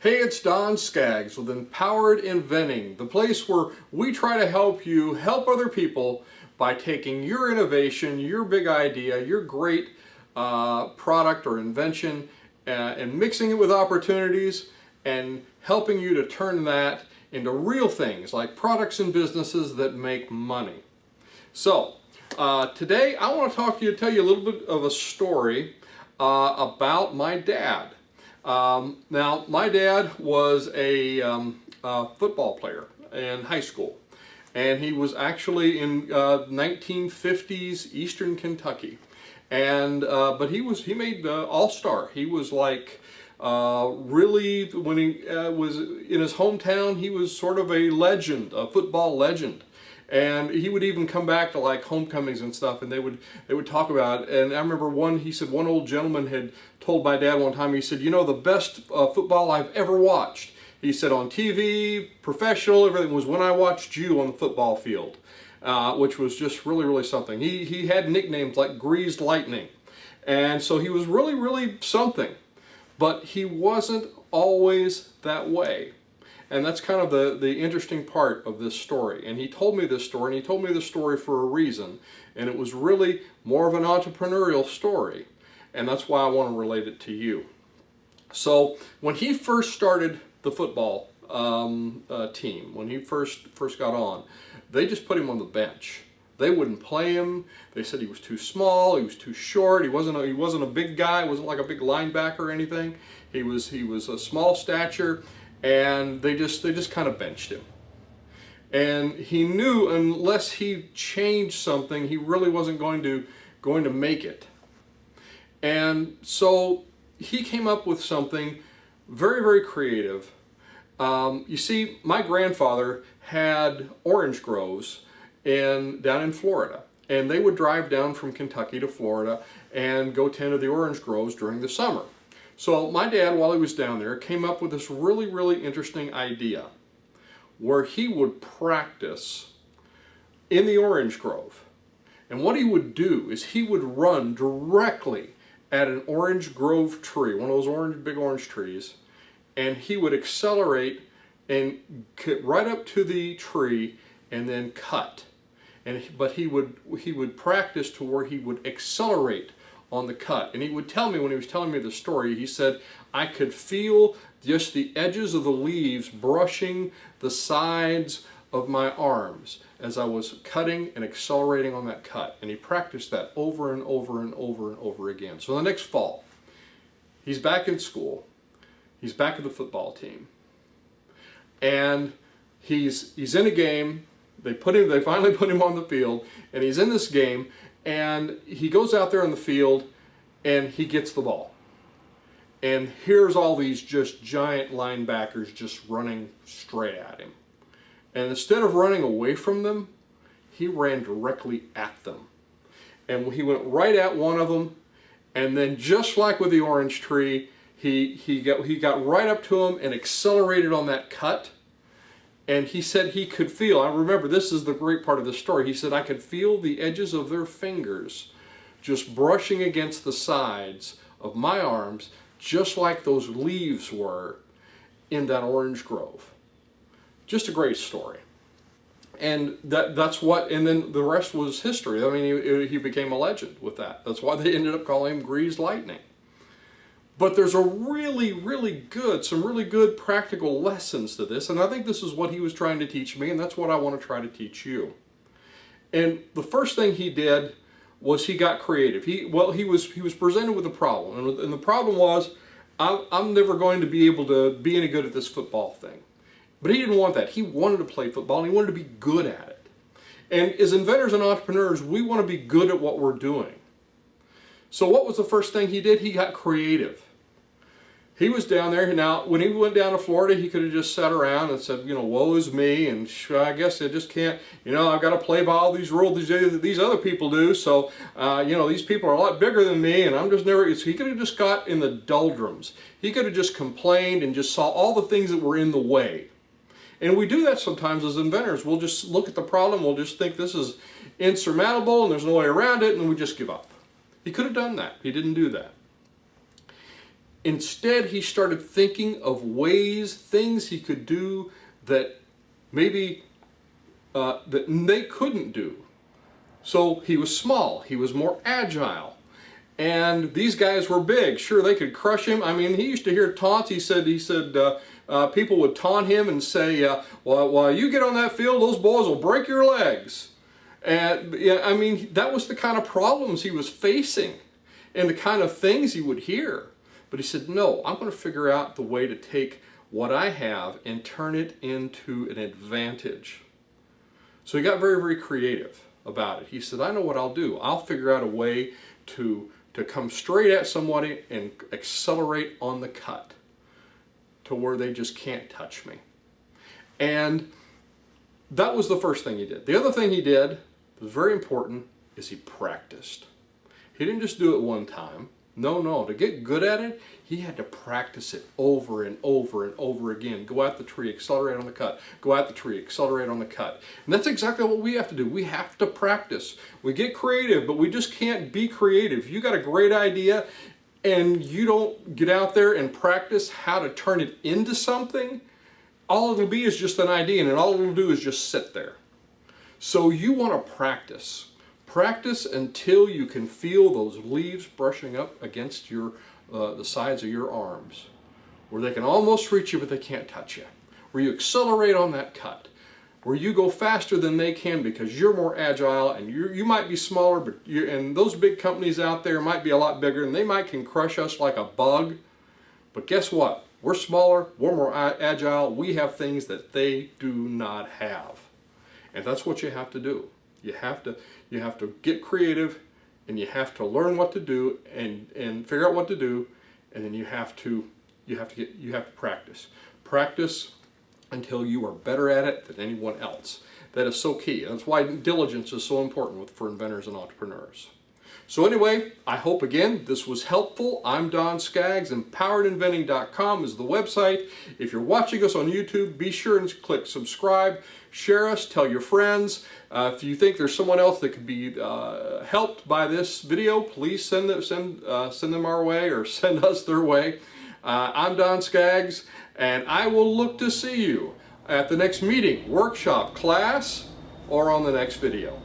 Hey, it's Don Skaggs with Empowered Inventing, the place where we try to help you help other people by taking your innovation, your big idea, your great product or invention and mixing it with opportunities and helping you to turn that into real things like products and businesses that make money. So today I want to tell you a little bit of a story about my dad. Now, my dad was a football player in high school, and he was actually in 1950s Eastern Kentucky, and but he made All-Star. He was like really, when he was in his hometown, he was sort of a legend, a football legend. And he would even come back to like homecomings and stuff, and they would talk about it. And I remember he said one old gentleman had told my dad one time, he said, you know, the best football I've ever watched, he said, on TV, professional, everything, was when I watched you on the football field, which was just really, really something. He had nicknames like Greased Lightning. And so he was really, really something. But he wasn't always that way. And that's kind of the interesting part of this story. And he told me this story, and he told me this story for a reason. And it was really more of an entrepreneurial story. And that's why I want to relate it to you. So when he first started the football team, when he first got on, they just put him on the bench. They wouldn't play him. They said he was too small, he was too short, he wasn't a big guy, he wasn't like a big linebacker or anything. He was a small stature. And they just kind of benched him. And he knew unless he changed something, he really wasn't going to make it. And so he came up with something very, very creative. You see, my grandfather had orange groves down in Florida. And they would drive down from Kentucky to Florida and go tend to the orange groves during the summer. So my dad, while he was down there, came up with this really, really interesting idea where he would practice in the orange grove. And what he would do is he would run directly at an orange grove tree, one of those big orange trees, and he would accelerate and get right up to the tree and then cut. But he would practice to where he would accelerate on the cut. And he would tell me, when he was telling me the story, he said, I could feel just the edges of the leaves brushing the sides of my arms as I was cutting and accelerating on that cut. And he practiced that over and over and over and over again. So the next fall, he's back in school. He's back with the football team. And he's in a game. They finally put him on the field, and he's in this game. And he goes out there on the field and he gets the ball. And here's all these just giant linebackers just running straight at him. And instead of running away from them, he ran directly at them. And he went right at one of them. And then just like with the orange tree, he got right up to him and accelerated on that cut. And he said he could feel, I remember this is the great part of the story, he said I could feel the edges of their fingers just brushing against the sides of my arms, just like those leaves were in that orange grove. Just a great story. And and then the rest was history. I mean, he became a legend with that. That's why they ended up calling him Greased Lightning. But there's some really good practical lessons to this, and I think this is what he was trying to teach me, and that's what I want to try to teach you. And the first thing he did was he got creative. He was presented with a problem, and the problem was, I'm never going to be able to be any good at this football thing. But he didn't want that. He wanted to play football, and he wanted to be good at it. And as inventors and entrepreneurs, we want to be good at what we're doing. So what was the first thing he did? He got creative. He was down there. Now, when he went down to Florida, he could have just sat around and said, you know, woe is me, and I guess I just can't, you know, I've got to play by all these rules these other people do, so, you know, these people are a lot bigger than me, and I'm just never, he could have just got in the doldrums. He could have just complained and just saw all the things that were in the way. And we do that sometimes as inventors. We'll just look at the problem, we'll just think this is insurmountable, and there's no way around it, and we just give up. He could have done that. He didn't do that. Instead, he started thinking of ways, things he could do that maybe that they couldn't do. So he was small, he was more agile. And these guys were big. Sure, they could crush him. I mean, he used to hear taunts. He said people would taunt him and say, well, while you get on that field, those boys will break your legs. And yeah, I mean, that was the kind of problems he was facing and the kind of things he would hear. But he said, no, I'm going to figure out the way to take what I have and turn it into an advantage. So he got very, very creative about it. He said, I know what I'll do. I'll figure out a way to come straight at somebody and accelerate on the cut to where they just can't touch me. And that was the first thing he did. The other thing he did that was very important is he practiced. He didn't just do it one time. No, to get good at it, he had to practice it over and over and over again. Go at the tree, accelerate on the cut. Go at the tree, accelerate on the cut. And that's exactly what we have to do. We have to practice. We get creative, but we just can't be creative. If you got a great idea and you don't get out there and practice how to turn it into something, all it'll be is just an idea, and all it'll do is just sit there. So you want to practice. Practice until you can feel those leaves brushing up against your the sides of your arms, where they can almost reach you but they can't touch you, where you accelerate on that cut, where you go faster than they can because you're more agile, and you might be smaller, but and those big companies out there might be a lot bigger and they might can crush us like a bug. But guess what? We're smaller, we're more agile, we have things that they do not have. And that's what you have to do. You have to get creative, and you have to learn what to do and figure out what to do, and then you have to practice. Practice until you are better at it than anyone else. That is so key. That's why diligence is so important for inventors and entrepreneurs. So anyway, I hope again this was helpful. I'm Don Skaggs, and empoweredinventing.com is the website. If you're watching us on YouTube, be sure and click subscribe, share us, tell your friends. If you think there's someone else that could be helped by this video, please send them our way or send us their way. I'm Don Skaggs, and I will look to see you at the next meeting, workshop, class, or on the next video.